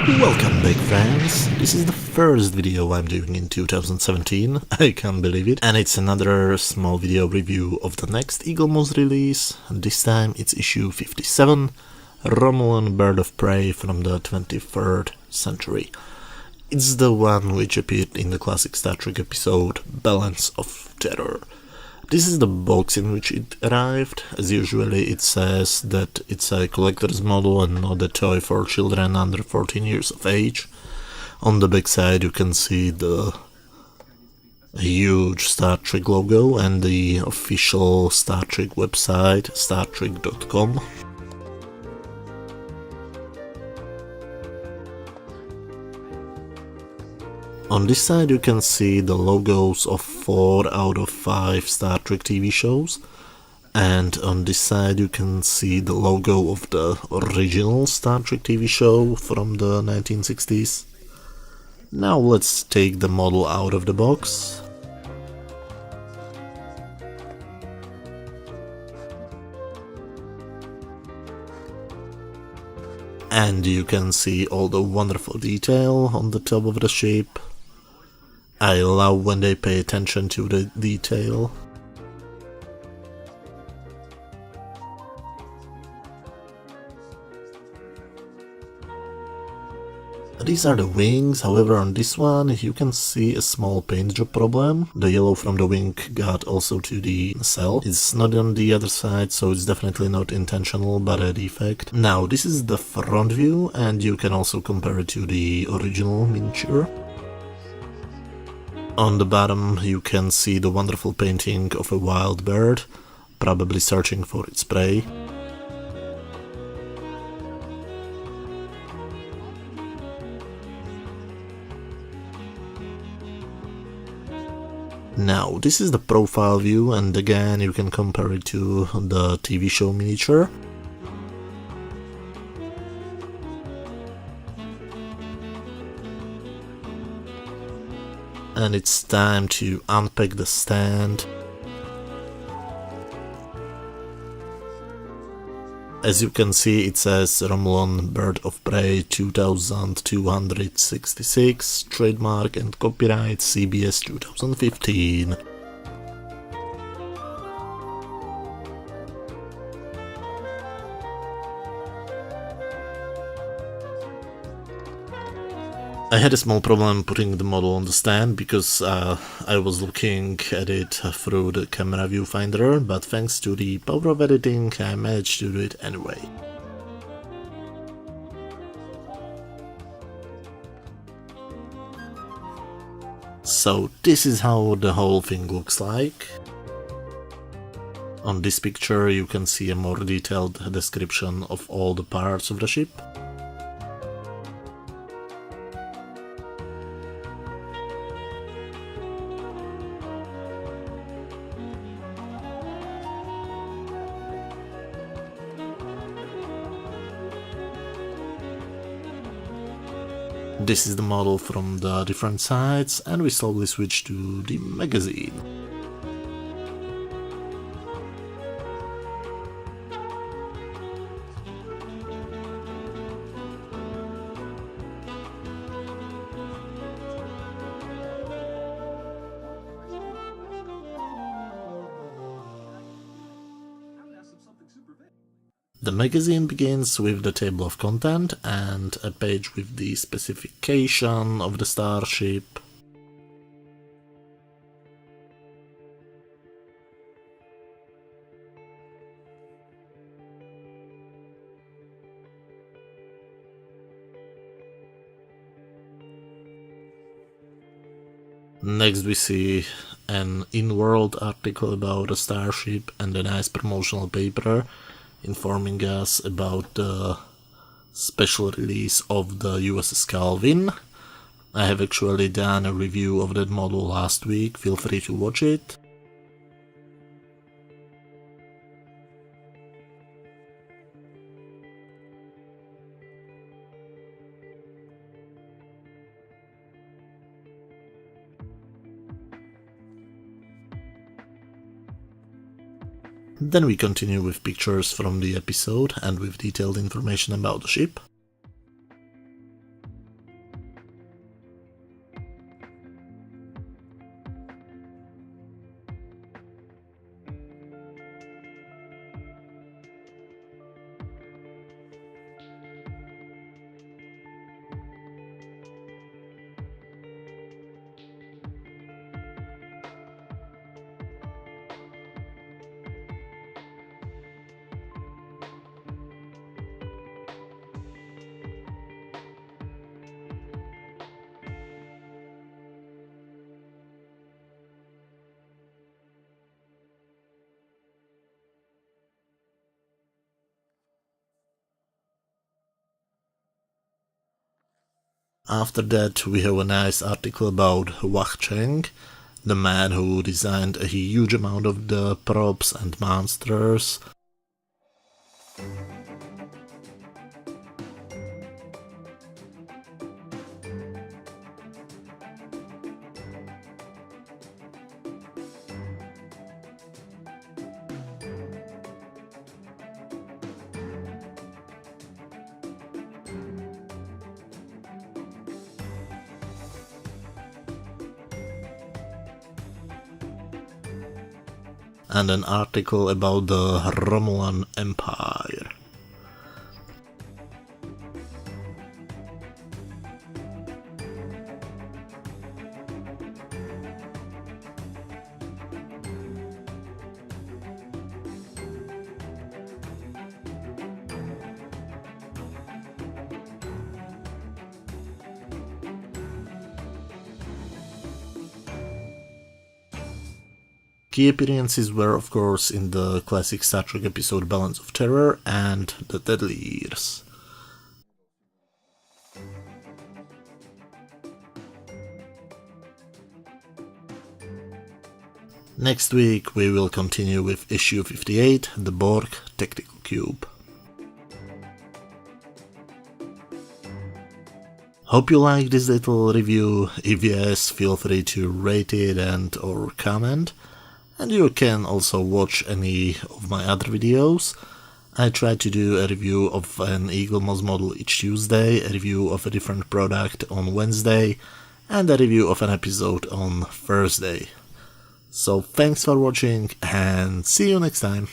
Welcome back, friends. This is the first video I'm doing in 2017, I can't believe it, and it's another small video review of the next Eaglemoss release. This time it's issue 57, Romulan Bird of Prey from the 23rd century. It's the one which appeared in the classic Star Trek episode Balance of Terror. This is the box in which it arrived. As usually it says that it's a collector's model and not a toy for children under 14 years of age. On the back side you can see the huge Star Trek logo and the official Star Trek website, startrek.com. On this side you can see the logos of 4 out of 5 Star Trek TV shows, and on this side you can see the logo of the original Star Trek TV show from the 1960s. Now let's take the model out of the box. And you can see all the wonderful detail on the top of the ship. I love when they pay attention to the detail. These are the wings, however on this one you can see a small paint job problem. The yellow from the wing got also to the nacelle. It's not on the other side, so it's definitely not intentional but a defect. Now this is the front view and you can also compare it to the original miniature. On the bottom you can see the wonderful painting of a wild bird, probably searching for its prey. Now this is the profile view, and again you can compare it to the TV show miniature. And it's time to unpack the stand. As you can see, it says Romulan Bird of Prey 2260's, trademark and copyright CBS 2015. I had a small problem putting the model on the stand because I was looking at it through the camera viewfinder, but thanks to the power of editing I managed to do it anyway. So this is how the whole thing looks like. On this picture you can see a more detailed description of all the parts of the ship. This is the model from the different sides, and we slowly switch to the magazine. The magazine begins with the table of content and a page with the specification of the starship. Next we see an in-world article about a starship and a nice promotional paper informing us about the special release of the USS Calvin. I have actually done a review of that model last week, feel free to watch it. Then we continue with pictures from the episode and with detailed information about the ship. After that we have a nice article about Wang Cheng, the man who designed a huge amount of the props and monsters. And an article about the Romulan Empire. Key appearances were of course in the classic Star Trek episode Balance of Terror and the Deadly Years. Next week we will continue with issue 58, the Borg Tactical Cube. Hope you like this little review. If yes, feel free to rate it and or comment. And you can also watch any of my other videos. I try to do a review of an Eaglemoss model each Tuesday, a review of a different product on Wednesday, and a review of an episode on Thursday. So thanks for watching and see you next time.